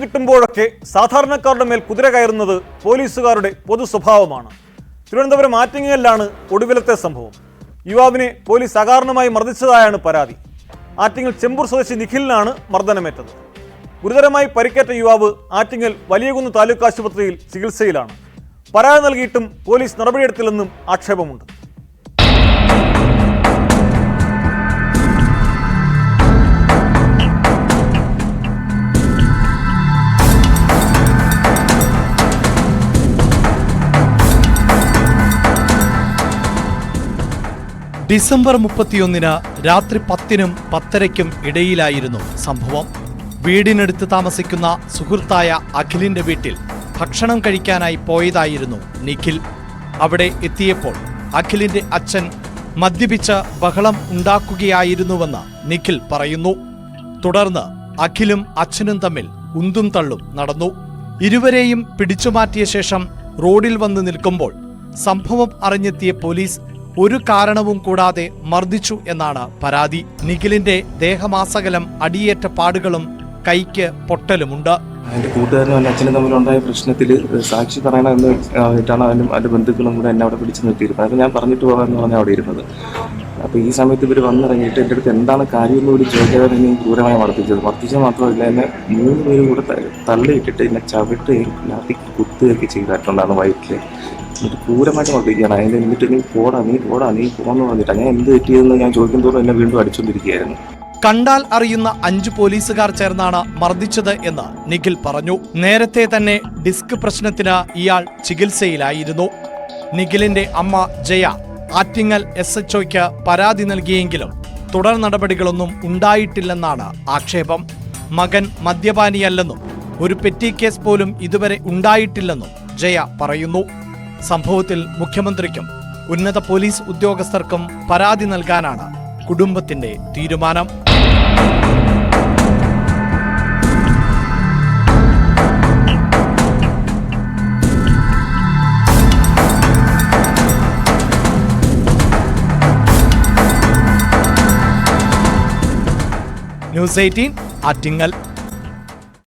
കിട്ടുമ്പോഴൊക്കെ സാധാരണക്കാരുടെ മേൽ കുതിര കയറുന്നത് പോലീസുകാരുടെ പൊതു സ്വഭാവമാണ്. തിരുവനന്തപുരം ആറ്റിങ്ങലിലാണ് ഒടുവിലത്തെ സംഭവം. യുവാവിനെ പോലീസ് അകാരണമായി മർദ്ദിച്ചതായാണ് പരാതി. ആറ്റിങ്ങൽ ചെമ്പൂർ സ്വദേശി നിഖിലിനാണ് മർദ്ദനമേറ്റത്. ഗുരുതരമായി പരിക്കേറ്റ യുവാവ് ആറ്റിങ്ങൽ വലിയകുന്ന് താലൂക്ക് ആശുപത്രിയിൽ ചികിത്സയിലാണ്. പരാതി നൽകിയിട്ടും പോലീസ് നടപടിയെടുത്തില്ലെന്നും ആക്ഷേപമുണ്ട്. ഡിസംബർ 31 രാത്രി 10-നും 10:30-ക്കും ഇടയിലായിരുന്നു സംഭവം. വീടിനടുത്ത് താമസിക്കുന്ന സുഹൃത്തായ അഖിലിന്റെ വീട്ടിൽ ഭക്ഷണം കഴിക്കാനായി പോയതായിരുന്നു നിഖിൽ. അവിടെ എത്തിയപ്പോൾ അഖിലിന്റെ അച്ഛൻ മദ്യപിച്ച് ബഹളം ഉണ്ടാക്കുകയായിരുന്നുവെന്ന് നിഖിൽ പറയുന്നു. തുടർന്ന് അഖിലും അച്ഛനും തമ്മിൽ ഉന്തും തള്ളും നടന്നു. ഇരുവരെയും പിടിച്ചുമാറ്റിയ ശേഷം റോഡിൽ വന്ന് നിൽക്കുമ്പോൾ സംഭവം അറിഞ്ഞെത്തിയ പോലീസ് ഒരു കാരണവും കൂടാതെ മർദ്ദിച്ചു എന്നാണ് പരാതി. നിഖിലിന്റെ ദേഹമാസകലം അടിയേറ്റ പാടുകളും കൈക്ക് പൊട്ടലുമുണ്ട്. എൻ്റെ കൂട്ടുകാരനും എൻ്റെ അച്ഛനും തമ്മിലുണ്ടായ പ്രശ്നത്തിൽ സാക്ഷി പറയണമെന്ന് ആയിട്ടാണ് അവനും എൻ്റെ ബന്ധുക്കളും കൂടെ എന്നെ അവിടെ പിടിച്ചു നിർത്തിയിരുന്നത്. അപ്പോൾ ഞാൻ പറഞ്ഞിട്ട് പോകാമെന്ന് പറഞ്ഞാൽ അവിടെ ഇരുന്നത്. അപ്പോൾ ഈ സമയത്ത് ഇവർ വന്നിറങ്ങിയിട്ട് എൻ്റെ അടുത്ത് എന്താണ് കാര്യമെന്ന് കൂടി ചോദിക്കാതെ എന്നെ ക്രൂരമായി മർദ്ദിച്ചത് മാത്രമല്ല എന്നെ 3 പേരും കൂടെ തള്ളിയിട്ടിട്ട് എന്നെ ചവിട്ടുകയും ലാത്തി കുത്തുകയൊക്കെ ചെയ്തിട്ടുണ്ടായിരുന്നു വയറ്റിൽ. എന്നിട്ട് ക്രൂരമായിട്ട് മർദ്ദിക്കുകയാണ്. അതിൻ്റെ എന്നിട്ട് നീ പോകാന്ന് പറഞ്ഞിട്ട് ഞാൻ എന്ത് തെറ്റിയതെന്ന് ഞാൻ ചോദിക്കുമ്പോഴും എന്നെ വീണ്ടും അടിച്ചുകൊണ്ടിരിക്കുകയായിരുന്നു. കണ്ടാൽ അറിയുന്ന 5 പോലീസുകാർ ചേർന്നാണ് മർദ്ദിച്ചത് എന്ന് നിഖിൽ പറഞ്ഞു. നേരത്തെ തന്നെ ഡിസ്ക് പ്രശ്നത്തിന് ഇയാൾ ചികിത്സയിലായിരുന്നു. നിഖിലിന്റെ അമ്മ ജയ ആറ്റിങ്ങൽ SHOയ്ക്ക് പരാതി നൽകിയെങ്കിലും തുടർ നടപടികളൊന്നും ഉണ്ടായിട്ടില്ലെന്നാണ് ആക്ഷേപം. മകൻ മദ്യപാനിയല്ലെന്നും ഒരു പെറ്റി കേസ് പോലും ഇതുവരെ ഉണ്ടായിട്ടില്ലെന്നും ജയ പറയുന്നു. സംഭവത്തിൽ മുഖ്യമന്ത്രിക്കും ഉന്നത പോലീസ് ഉദ്യോഗസ്ഥർക്കും പരാതി നൽകാനാണ് കുടുംബത്തിന്റെ തീരുമാനം. ന്യൂസ് 18 ആറ്റിങ്ങൽ.